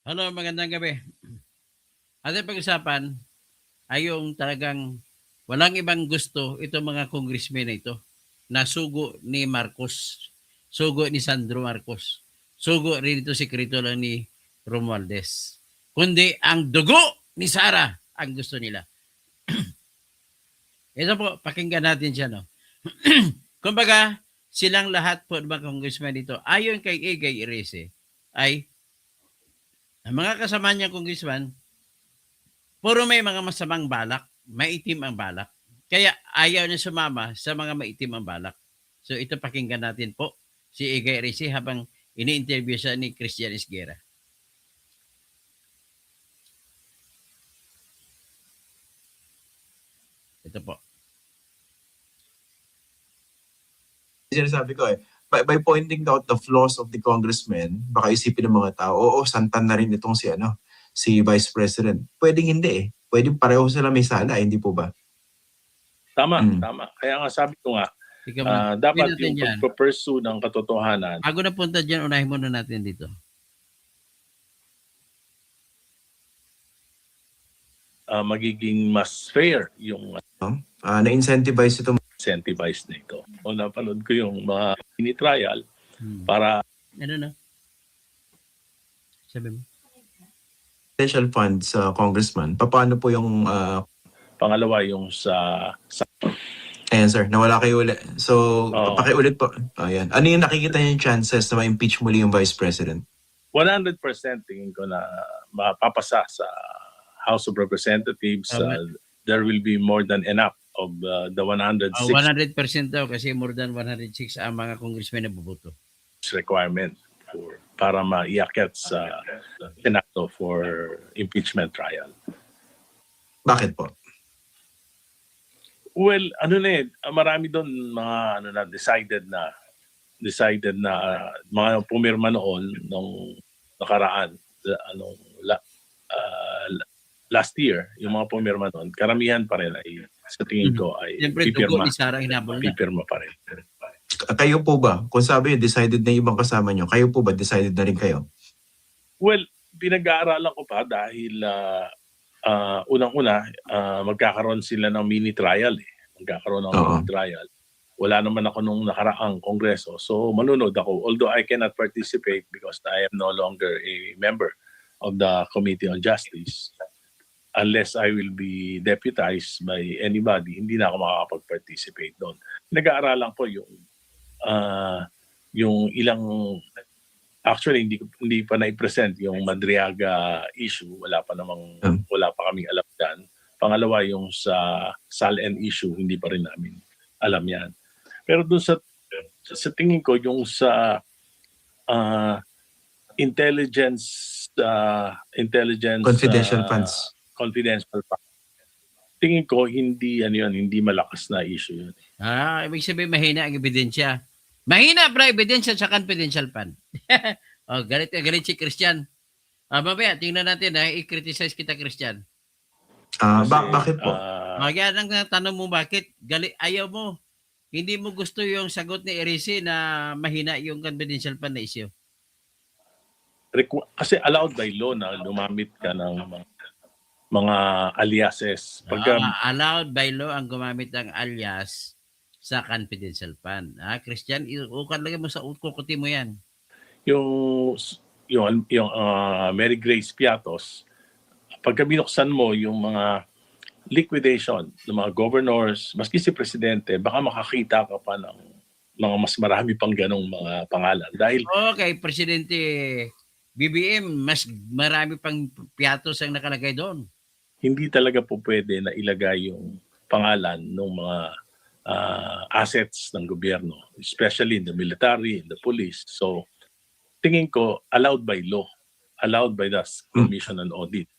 Hello, magandang gabi. Ating pag-usapan ay yung talagang walang ibang gusto itong mga congressmen na ito na sugo ni Marcos, sugo ni Sandro Marcos, sugo rin ito sekreto lang ni Romualdez. Kundi ang dugo ni Sara ang gusto nila. Ito po, pakinggan natin siya. No? Kumbaga, silang lahat po ng mga congressmen dito, ayon kay Egay Irese, ay ang mga kasama niya congressman, puro may mga masamang balak, maitim ang balak. Kaya ayaw niya sumama sa mga maitim ang balak. So ito pakinggan natin po si Igay Risi habang ini-interview siya ni Christian Esguera. Ito po. Sinasabi ko by pointing out the flaws of the congressmen, baka isipin ng mga tao, oo, santan na rin itong si Vice President. Pwedeng hindi eh. Pwedeng pareho sila may sala, hindi po ba? Tama. Kaya nga sabi ko nga, dapat yung pag-pursue ng katotohanan. Bago na punta dyan, unahin muna natin dito. Magiging mas fair yung na-incentivize ito. Incentivize na ito. O napanood ko yung mga mini-trial para... Ano na? Sabi mo? Special funds, Congressman. Paano po yung... Pangalawa yung sa... Ayan sir, nawala kayo ulit. So, pakiulit po. Ayan. Ano yung nakikita niyo yung chances na ma-impeach muli yung Vice President? 100% tingin ko na mapapasa sa House of Representatives. There will be more than enough of the 106 100% daw kasi more than 106 ang mga congressmen na buboto. Requirement para maiakyat sa Senado for impeachment trial. Bakit po? Well, marami doon mga decided na mga pumirma noon nung nakaraan last year, yung mga pumirma noon, karamihan pa rin ay sa tingin ko ay pipirma pa rin. Kayo po ba? Kung sabi decided na ibang kasama nyo, kayo po ba decided na rin kayo? Well, pinag-aaralan ko pa dahil unang-una, magkakaroon sila ng mini trial. Magkakaroon ng mini trial. Wala naman ako nung nakaraang kongreso. So manunod ako. Although I cannot participate because I am no longer a member of the Committee on Justice. Unless I will be deputized by anybody, hindi na ako makakapag-participate doon. Nag-aaralan ko yung ilang... Actually, hindi pa na-present yung Madriaga issue. Wala pa kaming alam yan. Pangalawa, yung sa SALN issue, hindi pa rin namin alam yan. Pero doon sa tingin ko, yung sa intelligence confidential funds. Confidential funds. Tingin ko, hindi malakas na issue yun. Ibig sabihin mahina ang ebidensya. Mahina para ebidensya sa confidential fund. Galit si Christian. Mamaya, tingnan natin i-criticize kita, Christian. Bakit po? Yan ang tanong mo, bakit? Ayaw mo. Hindi mo gusto yung sagot ni Erisi na mahina yung confidential fund na issue. Kasi allowed by law na lumamit ka ng mga aliases. Allowed by law ang gumamit ng alias sa confidential fund. Christian, ukan lagi mo sa kukuti mo yan. Yung Mary Grace Piatos, pagka binuksan mo yung mga liquidation ng mga governors, maski si Presidente, baka makakita ka pa ng mga mas marami pang ganong mga pangalan. Dahil okay, Presidente BBM, mas marami pang Piatos ang nakalagay doon. Hindi talaga po pwede na ilagay yung pangalan ng mga assets ng gobyerno, especially in the military, in the police. So, tingin ko, allowed by law, allowed by the Commission on Audit.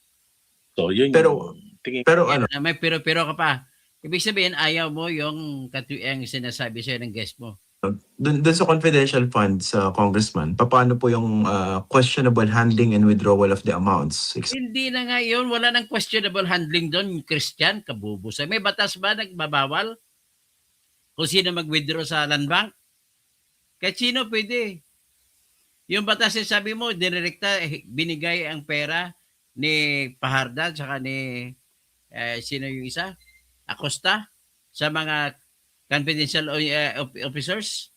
So, yun yung tingin ko. May pero ka pa. Ibig sabihin, ayaw mo yung katuwang sinasabi sa'yo ng guest mo. Doon sa confidential funds, Congressman, paano po yung questionable handling and withdrawal of the amounts? Hindi na nga yun. Wala nang questionable handling doon, Christian. Kabubusan. May batas ba nagbabawal kung sino mag-withdraw sa land bank? Kahit sino pwede. Yung batas sabi mo, direkta binigay ang pera ni Paharda saka ni sino yung isa? Acosta sa mga confidential officers,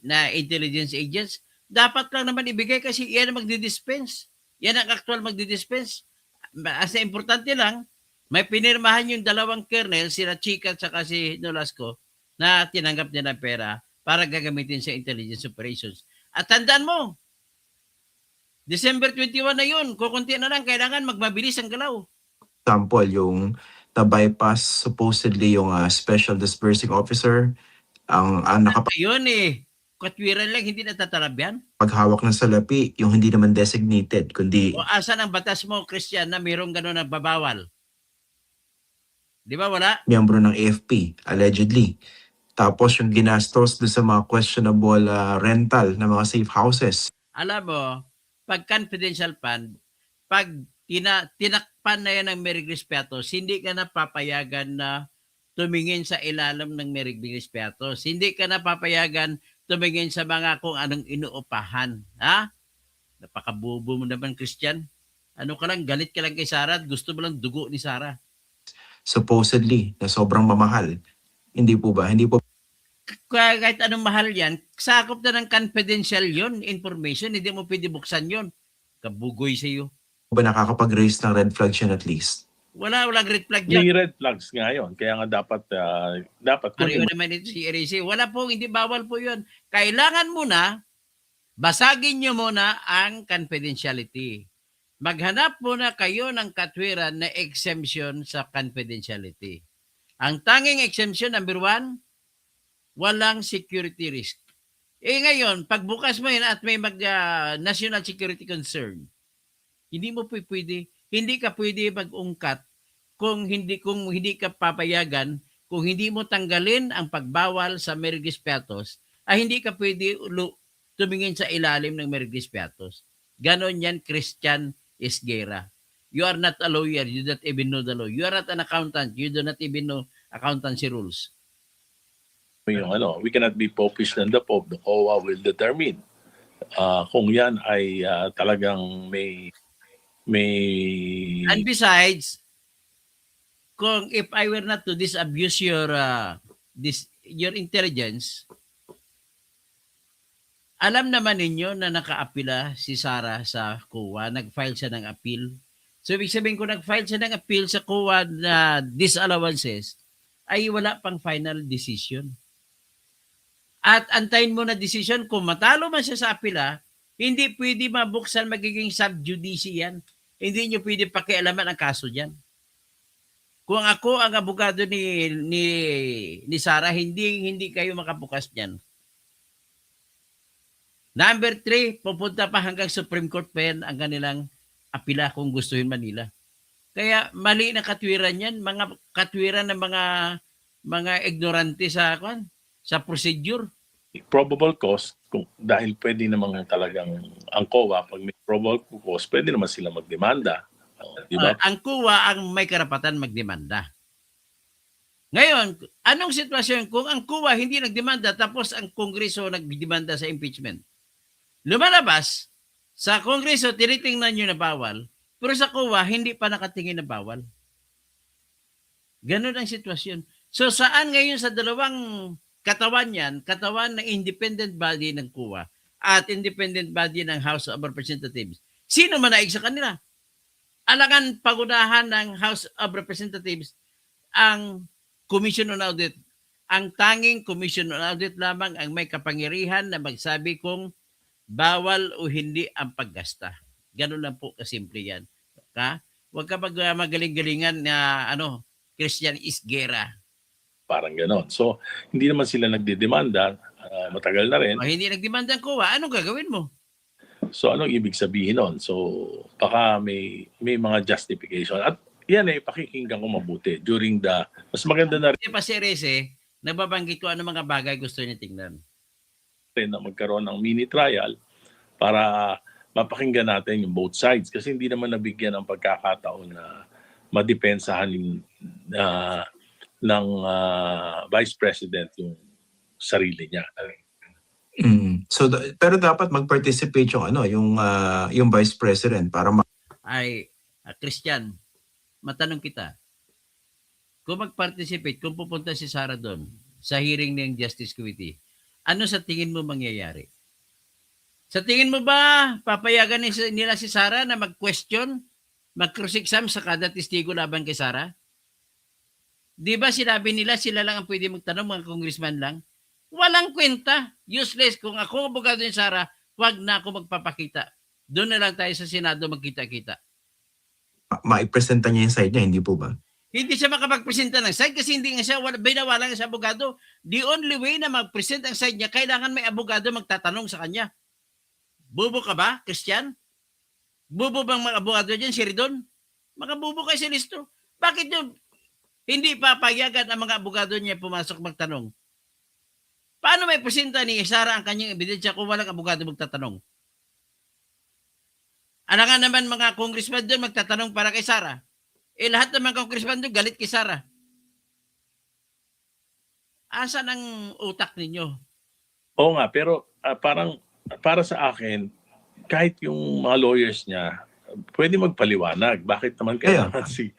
na intelligence agents. Dapat lang naman ibigay kasi yan ang magdi-dispense. Yan ang actual magdi-dispense. As importante lang, may pinirmahan yung dalawang kernel, sila Chica at saka si Nolasco, na tinanggap nila ng pera para gagamitin sa intelligence operations. At tandaan mo, December 21 na yun, kukunti na lang, kailangan magmabilis ang galaw. Example, yung na-bypass supposedly yung special dispersing officer, ang Yun katwiran lang, hindi natatarab yan. nakapaghawak ng salapi, yung hindi naman designated, kundi O asan ang batas mo, Christian, na mayroong gano'n na babawal? Di ba wala? miyembro ng AFP, allegedly. Tapos yung ginastos doon sa mga questionable rental ng mga safe houses. Alam mo, pag confidential fund, pag tinakpan na yan ng Merigris Piatos, hindi ka na papayagan na tumingin sa ilalim ng Merigris Piatos. Hindi ka na papayagan tumingin sa mga kung anong inuupahan. Ha? Napakabubo mo naman, Christian. Ano ka lang, galit ka lang kay Sarah at gusto mo lang dugo ni Sarah. Supposedly, na sobrang mamahal. Hindi po ba? Hindi po Kahit anong mahal yan, sakop na ng confidential yon information, hindi mo pwede buksan yon. Kabugoy sa iyo. ba nakakapag-raise ng red flag siya at least? Walang red flag dyan. May red flags nga yun. Kaya nga dapat Pareho naman ito si RC. Wala po, hindi bawal po yun. Kailangan muna, basagin nyo muna ang confidentiality. Maghanap muna kayo ng katwiran na exemption sa confidentiality. Ang tanging exemption, number 1, walang security risk. Ngayon, pagbukas mo yun at may national security concern, hindi mo pwede, hindi ka pwede mag-ungkat kung hindi ka papayagan, kung hindi mo tanggalin ang pagbawal sa Merigris Piatos, ay hindi ka pwede tumingin sa ilalim ng Merigris Piatos. Ganon yan, Christian Esguera. You are not a lawyer, you don't even know the law. You are not an accountant, you do not even know accountancy rules. We cannot be popish than the Pope. The COA will determine kung yan ay talagang may And besides, kung if I were not to disabuse your intelligence, alam naman ninyo na nakaapila si Sarah sa COA, nag-file siya ng appeal. So ibig sabihin kung nag-file siya ng appeal sa COA na disallowances, ay wala pang final decision. At antayin mo na decision, kung matalo man siya sa apila, hindi pwede mabuksan, magiging sub judice yan. Hindi nyo pwede pakialaman ang kaso dyan. Kung ako ang abogado ni Sarah, hindi kayo makabukas dyan. Number 3, pupunta pa hanggang Supreme Court pa yan ang kanilang apila kung gustuhin man nila. Kaya mali na katwiran yan, mga katwiran ng mga ignorante sa procedure. probable cause, dahil pwede naman talagang ang COA, pag may probable cause, pwede naman sila magdemanda. Diba? Ang COA ang may karapatan magdemanda. Ngayon, anong sitwasyon kung ang COA hindi nagdemanda tapos ang Kongreso nagdemanda sa impeachment? Lumalabas, sa Kongreso tinitingnan nyo na bawal, pero sa COA hindi pa nakatingin na bawal. Ganun ang sitwasyon. So saan ngayon sa dalawang katawan yan, katawan ng independent body ng COA at independent body ng House of Representatives, sino man naig sa kanila? Alangan pagunahan ng House of Representatives ang Commission on Audit. Ang tanging Commission on Audit lamang ang may kapangyarihan na magsabi kung bawal o hindi ang paggasta. Ganun lang po kasimple yan. Huwag ka magaling-galingan na Christian Esguera. Parang ganon. So, hindi naman sila nagdedemanda. Matagal na rin. Hindi nagdemanda ang COA. Anong gagawin mo? So, anong ibig sabihin nun? So, baka may mga justification. At yan pakikinggan ko mabuti during mas maganda na rin. Pa si Rese, nababanggit ko ano mga bagay gusto niya tingnan. Na magkaroon ng mini trial para mapakinggan natin yung both sides. Kasi hindi naman nabigyan ng pagkakataon na madepensahan ng Vice President yung sarili niya. So pero dapat mag-participate yung yung Vice President para Ay, Christian, matanong kita. Kung mag-participate, kung pupunta si Sara doon sa hearing ng Justice Committee, ano sa tingin mo mangyayari? Sa tingin mo ba papayagan nila si Sara na mag-question, mag-cross-exam sa kada testigo laban kay Sara? Di ba sinabi nila sila lang ang pwede magtanong, mga congressman lang? Walang kwenta. Useless. Kung ako abogado ni Sara, wag na ako magpapakita. Doon na lang tayo sa Senado magkita-kita. maipresenta niya yung side niya, hindi po ba? Hindi siya makapag-presenta ng side kasi hindi nga siya binawalan sa abogado. The only way na mag-present ang side niya, kailangan may abogado magtatanong sa kanya. Bubo ka ba, Christian? Bubo bang mga abogado dyan, si Ridon? Makabubo kayo si Listo. Bakit yun? Hindi papayagan ang mga abogado niya pumasok magtanong. Paano may presenta ni Sara ang kanyang ebidensya kung walang abogado magtatanong? Ano nga naman mga congressman doon magtatanong para kay Sara? Lahat ng mga congressman doon galit kay Sara. Asan ang utak ninyo? Oo nga, pero parang para sa akin, kahit yung mga lawyers niya, pwede magpaliwanag. Bakit naman kailangan si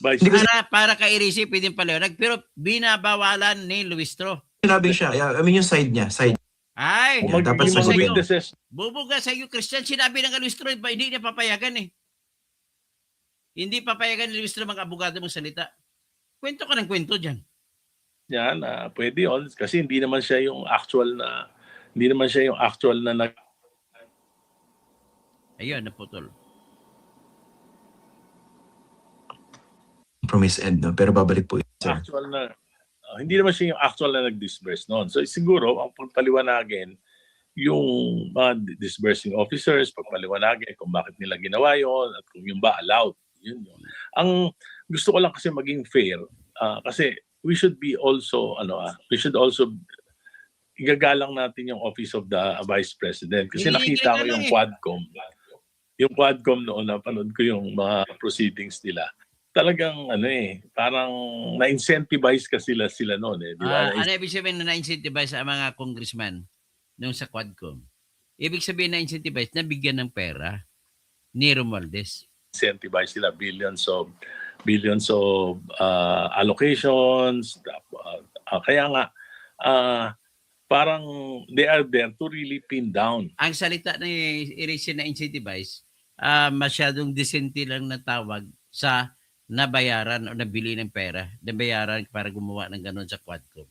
Vice Para kay Irisi, pwedeng paliwanag. Pero binabawalan ni Luistro. Sinabi siya, I mean yung side niya, side. Ay, dapat magiging mga sasagot. witnesses. bubuga sa iyo, Christian. Sinabi ng Luistro, hindi niya papayagan eh. Hindi papayagan ni Luistro mga abogado mong salita. Kwento ka ng kwento dyan. Yan, pwede yun. Kasi hindi naman siya yung actual na Ayun, naputol. Promise end, no? Pero babalik po, sir. actual na hindi naman siya yung actual na nag-disburse noon. So siguro ang pagpaliwanagin yung mga disbursing officers, pagpaliwanagin kung bakit nila ginawa yon at kung yung ba allowed. Yun. Ang gusto ko lang kasi maging fair kasi we should also igagalang natin yung Office of the Vice President kasi nakita ko yung Quadcom. Yung Quadcom noon, napanood ko yung mga proceedings nila. Talagang parang na-incentivize ka sila noon eh, di ba? Ano ibig sabihin na na-incentivize ang mga congressman nung sa Quadcom? Ibig sabihin na-incentivize na bigyan ng pera ni Romualdez. Incentivize sila billions of allocations. Kaya nga parang they are there to really pin down. Ang salita ni Irisi na incentivize, masyadong decente lang na tawag sa nabayaran o nabili ng pera, nabayaran para gumawa ng ganun sa Quadcom.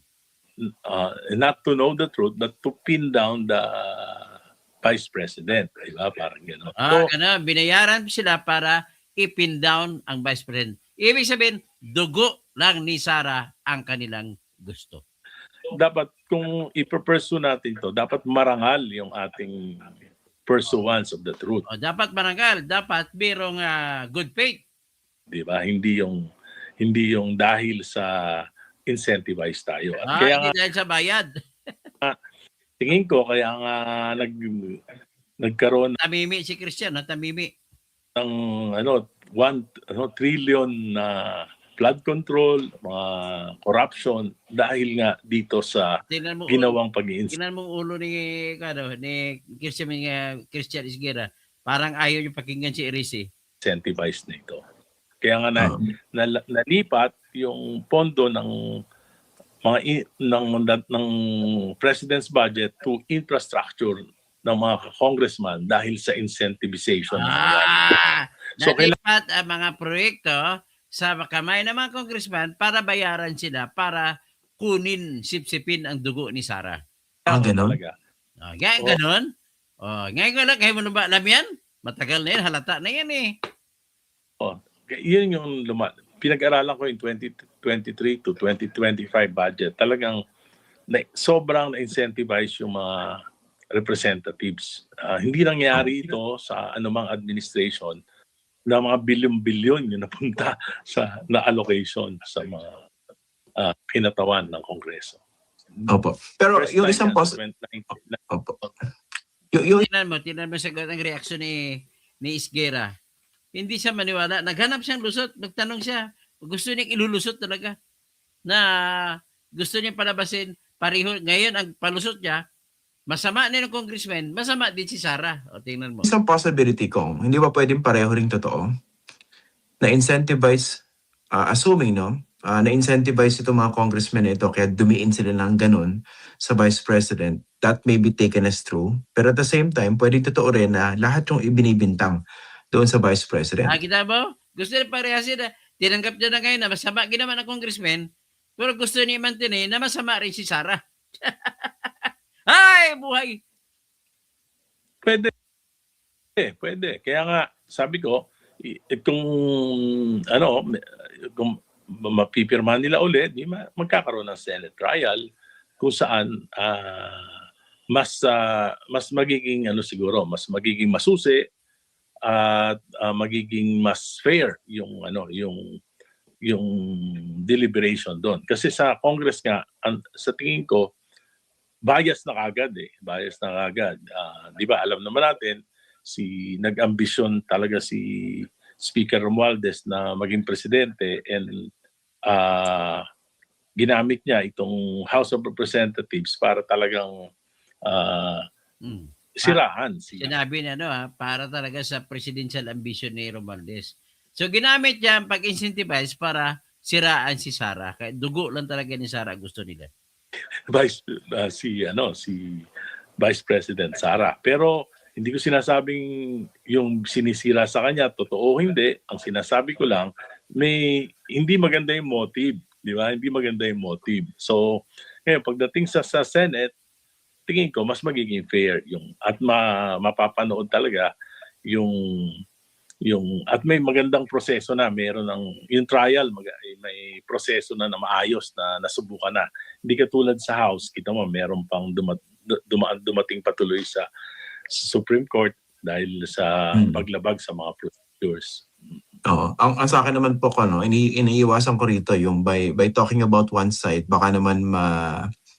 Not to know the truth, but to pin down the Vice President. Diba? Parang gano'n. Binayaran sila para i-pin down ang Vice President. Ibig sabihin, dugo lang ni Sara ang kanilang gusto. Dapat kung ipupursue natin to, dapat marangal yung ating pursuance of the truth. Dapat marangal, dapat merong good faith. Di ba? Hindi yung dahil sa incentivize tayo. At kaya hindi dahil sa bayad. Tingin ko kaya nga nagkaroon Tamimi si Christian, tamimi. ng 1 trillion na flood control, mga corruption dahil nga dito sa ginawang pag-i-incentivize. Tingnan mo ulo ni Christian Isguera. Parang ayaw yung pakinggan si Irisi. Incentivize na ito. Kaya nga nalipat yung pondo ng president's budget to infrastructure ng mga congressman dahil sa incentivization. Nalipat ang mga proyekto sa kamay ng mga congressman para bayaran sila para sipsipin ang dugo ni Sara. Ganon? Ganon? Ngayon ko lang, kayo mo na ba alam yan? Matagal na yan, halata na yan eh. Yun yung pinag-aralan ko yung 2023 to 2025 budget. Talagang sobrang na-incentivize yung mga representatives. Hindi nangyari ito sa anumang administration na mga bilyon-bilyon yung napunta na allocation sa mga kinatawan ng Kongreso. Opo. Pero yung isang Opo. Tingnan mo sagot ang reaksyon ni Isguera. Hindi siya maniwala. Naghanap siyang lusot. Nagtanong siya. Gusto niyang ilulusot talaga. Na gusto niyang palabasin. Pareho. Ngayon, ang palusot niya, masama din ng congressman, masama din si Sara. O tingnan mo. Isang possibility kong, hindi ba pwedeng pareho ring totoo? Na-incentivize, assuming, no? Na-incentivize itong mga congressmen ito, kaya dumiin sila ng ganun sa Vice President. That may be taken as true. Pero at the same time, pwedeng totoo rin na lahat yung ibinibintang doon sa Vice President. Kita mo? Gusto niya parehasin na tinanggap niya na ngayon na masama ginawa ng congressman, pero gusto niya i-maintain na masama rin si Sara. Ay, buhay! Pwede. Pwede. Kaya nga, sabi ko, kung kung mapipirmahan nila ulit, magkakaroon ng Senate trial kung saan mas magiging siguro, mas magiging masusi at magiging mas fair yung yung deliberation doon. Kasi sa Congress nga, sa tingin ko, bias na kagad Bias na kagad. Di ba, alam naman natin, nag-ambisyon talaga si Speaker Romualdez na maging presidente and ginamit niya itong House of Representatives para talagang sirahan. Sinabi niya para talaga sa presidential ambition ni Romualdez. So ginamit niya ang pag-incentivize para siraan si Sara. Kaya dugo lang talaga ni Sara gusto nila. Si Vice President Sara. Pero hindi ko sinasabing yung sinisira sa kanya totoo o hindi. Ang sinasabi ko lang hindi maganda yung motive, di ba? Hindi maganda yung motive. So, ngayon pagdating sa Senate, tingin ko mas magiging fair at mapapanood talaga yung at may magandang proseso na, meron yung trial, may proseso na maayos na nasubukan na. Hindi katulad sa House, kita mo meron pang dumating patuloy sa Supreme Court dahil sa paglabag sa mga procedures. Ang sa akin naman po iniiwasan ko rito yung by talking about one side, baka naman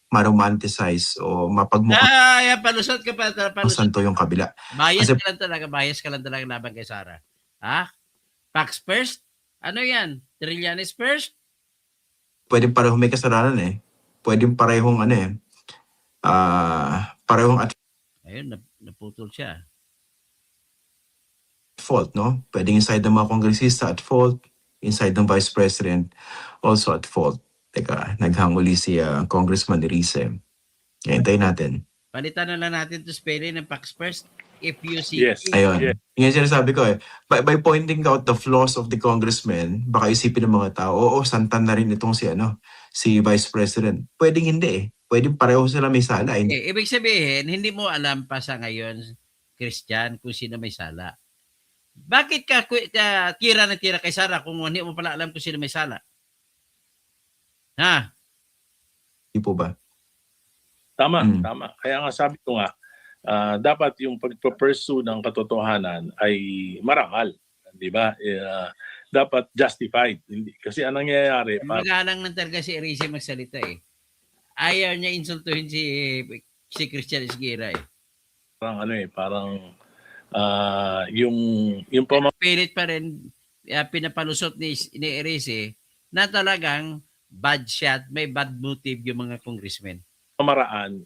ma-romanticize o mapagmukha. Palusot ka pa. Santo yung kabila. Bias ka lang talaga laban kay Sara. Pax first? Ano yan? Trillanes first? Pwedeng parehong may kasalanan Pwedeng parehong parehong at Ayun, naputol siya. fault, no? Pwedeng inside ng mga kongresista at fault, inside ng Vice President also at fault. Teka, naghanguli si Congressman Erice. Hintayin natin. Palitan na lang natin to spelling ng Pax first. If you see... Yes. Ayun. Yes. Yung sinasabi ko by pointing out the flaws of the congressman, baka isipin ng mga tao, santan na rin itong si Vice President. Pwedeng hindi Pwedeng pareho sila may sala. Ibig sabihin, hindi mo alam pa sa ngayon, Christian, kung sino may sala. Bakit ka tira na tira kay Sara kung hindi mo pala alam kung sino may sala? Hindi po ba? Tama. Kaya nga sabi ko nga, dapat yung pag-pursue ng katotohanan ay marangal, di ba? Dapat justified. Kasi ang nangyayari... Magalang ng talaga si Erice magsalita Ayaw niya insultuhin si Christian Esguera Parang yung pilit pa rin pinapalusot ni Erice na talagang bad shot, may bad motive yung mga congressmen. Pamaraan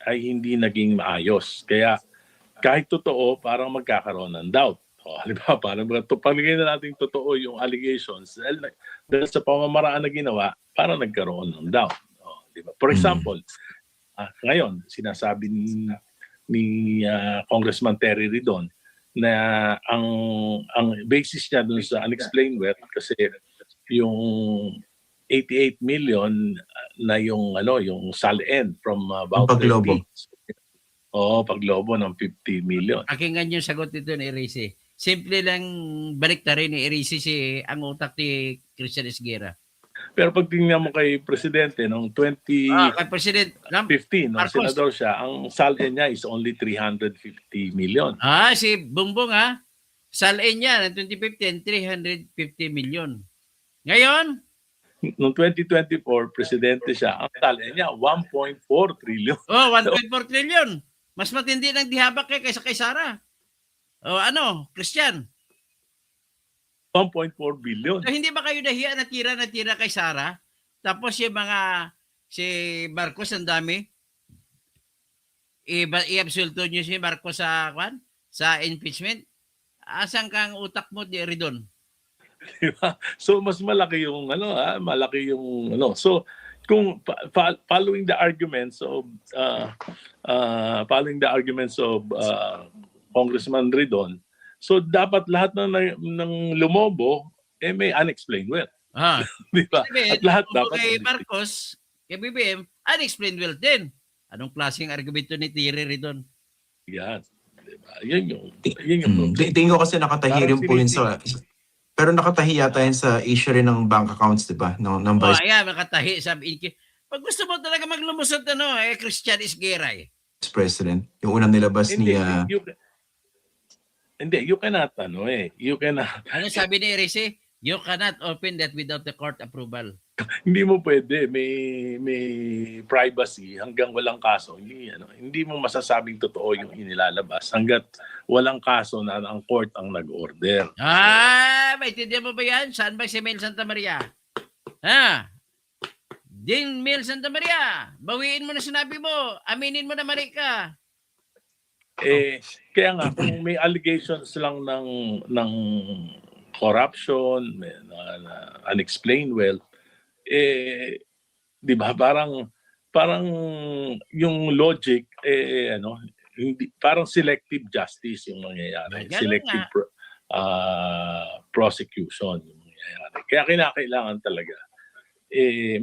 ay hindi naging maayos. Kaya kahit totoo, parang magkakaroon ng doubt. Halimbawa, parang palagay na natin totoo yung allegations dahil sa pamamaraan na ginawa, parang nagkaroon ng doubt. Diba? For example, ngayon, sinasabi ni Congressman Terry Ridon na ang basis niya dun sa unexplained wealth kasi yung 88 million na yung SALN from about Paglobo. Paglobo ng 50 million. Pakinggan yung sagot nito ni Erice. Simple lang balik na rin ni Erice ang utak ni Christian Esguera. Pero pag tingnan mo kay Presidente noong kay President 2015, nung senador siya, ang SALN niya is only 350 million. Si Bongbong SALN niya ng 2015, 350 million. Ngayon, noong 2024, Presidente siya, ang SALN niya 1.4 trillion. 1.4 trillion. Mas matindi ng dihabak kaysa kay Sara. Christian? 1.4 billion. So, hindi ba kayo nahiya na tira kay Sara? Tapos yung si Marcos ang dami. i-absolto niyo si Marcos sa sa impeachment. Asan kang utak mo di doon? Diba? So mas malaki yung malaki yung So kung following the arguments of Congressman Ridon, so dapat lahat ng lumobo may unexplained wealth. Ah, Di ba? sabihin, At lahat kung dapat kay Marcos, kay BBM, unexplained wealth din. Anong klaseng argumento ni Thierry Ridon? yan. Diba? Yun yung problem. Tingin ko kasi nakatahi Parang rin po yun sa... Pero nakatahi yata yun sa issue rin ng bank accounts, di ba? Ng Vice Ayan, makatahi. Sabi, pag gusto mo talaga maglumusot, Christian Isguera eh. President. Yung unang nilabas Hindi, niya. you cannot, you cannot. Ano sabi ni Erice? You cannot open that without the court approval. Hindi mo pwede, may privacy hanggang walang kaso. Hindi mo masasabing totoo yung inilalabas hangga't walang kaso na ang court ang nag-order. Maintindihan mo ba yan? Saan ba si Mel Santa Maria? Ha? Din Mel Santa Maria, bawiin mo na sinabi mo. Aminin mo na mali ka. Kaya nga, kung may allegations lang ng corruption, unexplained wealth, di ba, parang yung logic, hindi, parang selective justice yung mangyayari. Selective prosecution yung mangyayari. Kaya kinakailangan talaga.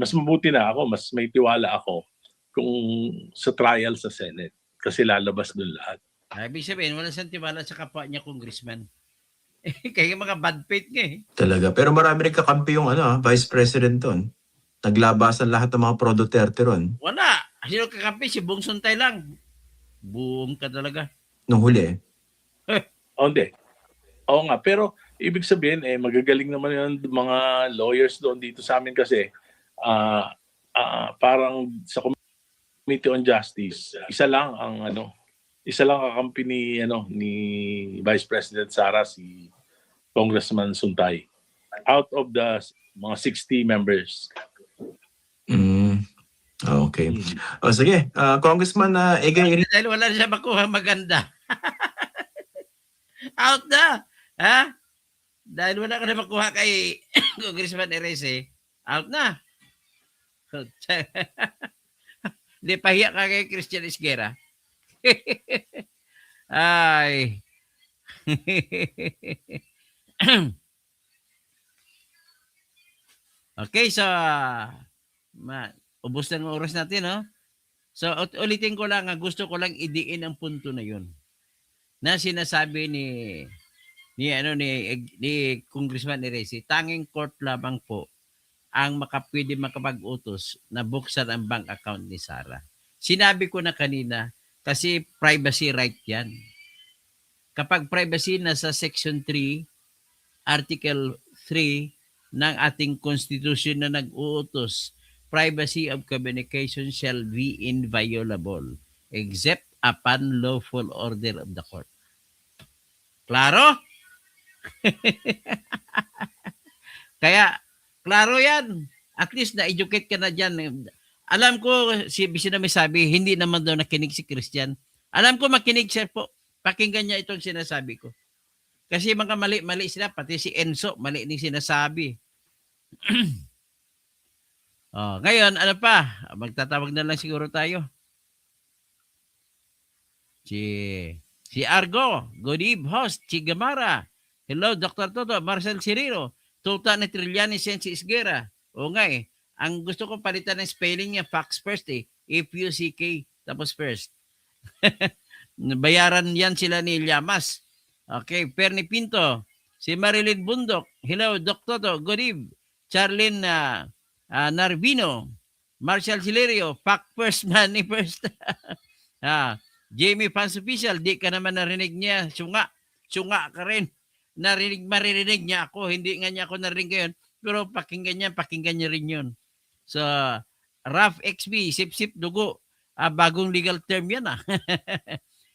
Mas mabuti na ako, mas may tiwala ako kung sa trial sa Senate. Kasi lalabas doon lahat. Ibig sabihin, wala siyang tiwala sa kapwa niya, congressman. Kaya mga bad faith nga eh. Talaga. Pero marami rin kakampi yung Vice President doon. Naglabasan lahat ng mga pro-Duterte ron. Wala. Sino kakampi? Si Bong Suntay lang. Boom ka talaga. Nung huli. Hindi. Oo nga. Pero ibig sabihin, magagaling naman yung mga lawyers doon dito sa amin kasi parang sa Committee on Justice, isa lang kakampi ni Vice President Sara, si Congressman Suntay. Out of the mga 60 members. Okay. O sige, Congressman Egay. Dahil wala na siya makuha maganda. Out na. Ha? Dahil wala ka na makuha kay Congressman Erese, out na. Hindi, pahiya ka kay Christian Isguera. Ay. Okay, so ubos na ng oras natin, no? So ulitin ko lang, gusto ko lang idiin ang punto na 'yun. Na sinasabi ni Congressman Erese, tanging court lamang po ang pwede makapag-utos na buksan ang bank account ni Sara. Sinabi ko na kanina, kasi privacy right yan. Kapag privacy nasa Section 3, Article 3 ng ating Constitution na nag-uutos, privacy of communication shall be inviolable except upon lawful order of the court. Klaro? Kaya, klaro yan. At least na-educate ka na dyan. Alam ko, si Bisi na may sabi, hindi naman daw nakinig si Christian. Alam ko makinig siya po. Pakinggan niya itong sinasabi ko. Kasi mga mali-mali sila. Pati si Enzo, mali din sinasabi. Ngayon, ano pa? Magtatawag na lang siguro tayo. Si Argo, good eve, host, Chigamara. Hello, Dr. Toto, Marcel Cirilo. Tuta ni Trillanes yan si Isguera. O nga eh. Ang gusto ko palitan ng spelling niya, facts first eh. F-U-C-K, tapos first. Bayaran yan sila ni Llamas. Okay, Perni Pinto. Si Marilyn Bundok. Hello, Dr. Toto, good eve. Charlene Narvino. Marshall Silerio, fact first, money first. Jamie Fans Official, di ka naman narinig niya. Sunga ka rin. Maririnig niya ako. Hindi nga niya ako narinig ngayon. Pero pakinggan niya rin yun. So, Raf XB, sip-sip dugo. Bagong legal term yan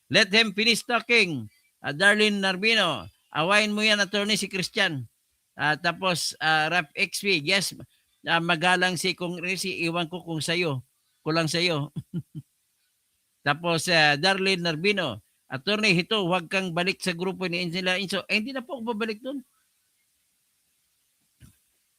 Let him finish talking. Darlene Narbino, awayin mo yan, attorney, si Christian. Tapos, Raf XB, yes, magalang si Congresi, iwan ko kung sayo. Kulang sayo. Tapos Darlene Narbino, Attorney Hito, huwag kang balik sa grupo ni Angela Inso. Hindi na po ako babalik doon.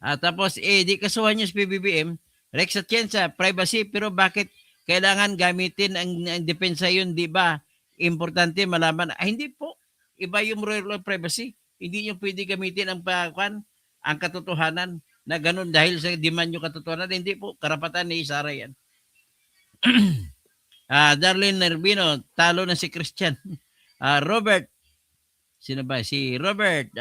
Tapos, di kasuhan niyo sa PBBM, Rex Atienza, privacy, pero bakit kailangan gamitin ang depensa yun, di ba? Importante malaman. Hindi po. Iba yung royal privacy. Hindi niyo pwede gamitin ang katotohanan na ganun dahil sa demand yung katotohanan. Hindi po. Karapatan ni Sara yan. Darlene Nervino, talo na si Christian. Robert, sino ba? Si Robert,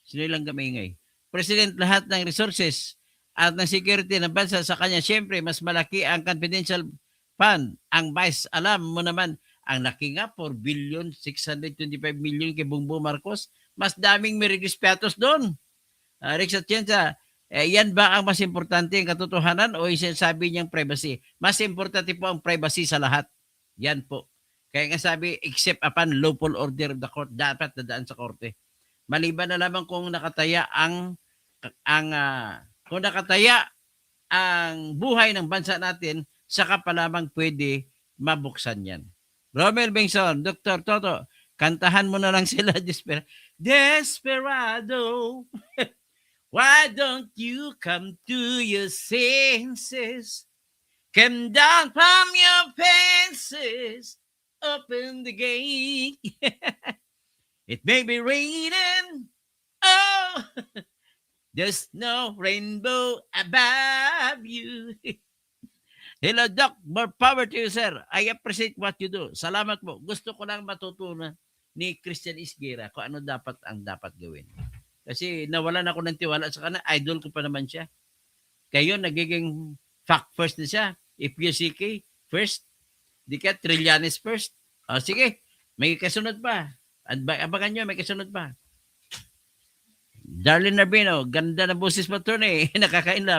sino lang kamingay? President, lahat ng resources at ng security ng bansa sa kanya, siyempre, mas malaki ang confidential fund. Ang vice, alam mo naman, ang laki nga, 4,625 million kay Bongbong Marcos. Mas daming Merigis Piatos doon. Rex Atienza, yan ba ang mas importante ang katotohanan o sabi niyang privacy? Mas importante po ang privacy sa lahat. Yan po. Kaya nga sabi, except upon lawful order of the court, dapat dadaan sa korte. Maliban na lamang kung nakataya ang buhay ng bansa natin, saka pa lamang pwede mabuksan yan. Romel Bengson, Dr. Toto, kantahan mo na lang sila Desperado. Why don't you come to your senses? Come down from your fences. Open the gate. It may be raining. Oh, there's no rainbow above you. Hello, Doc. More power to you, sir. I appreciate what you do. Salamat po. Gusto ko lang matutunan ni Christian Isguera kung ano ang dapat gawin. Kasi nawalan ako ng tiwala sa kanya. Idol ko pa naman siya. Kayo, nagiging fact first na siya. FUCK first. Di ka, Trillanes first. Sige, may kasunod pa. Abangan nyo, may kasunod pa. Darlene Narbino, ganda ng boses mo, Tony. Nakakainlove.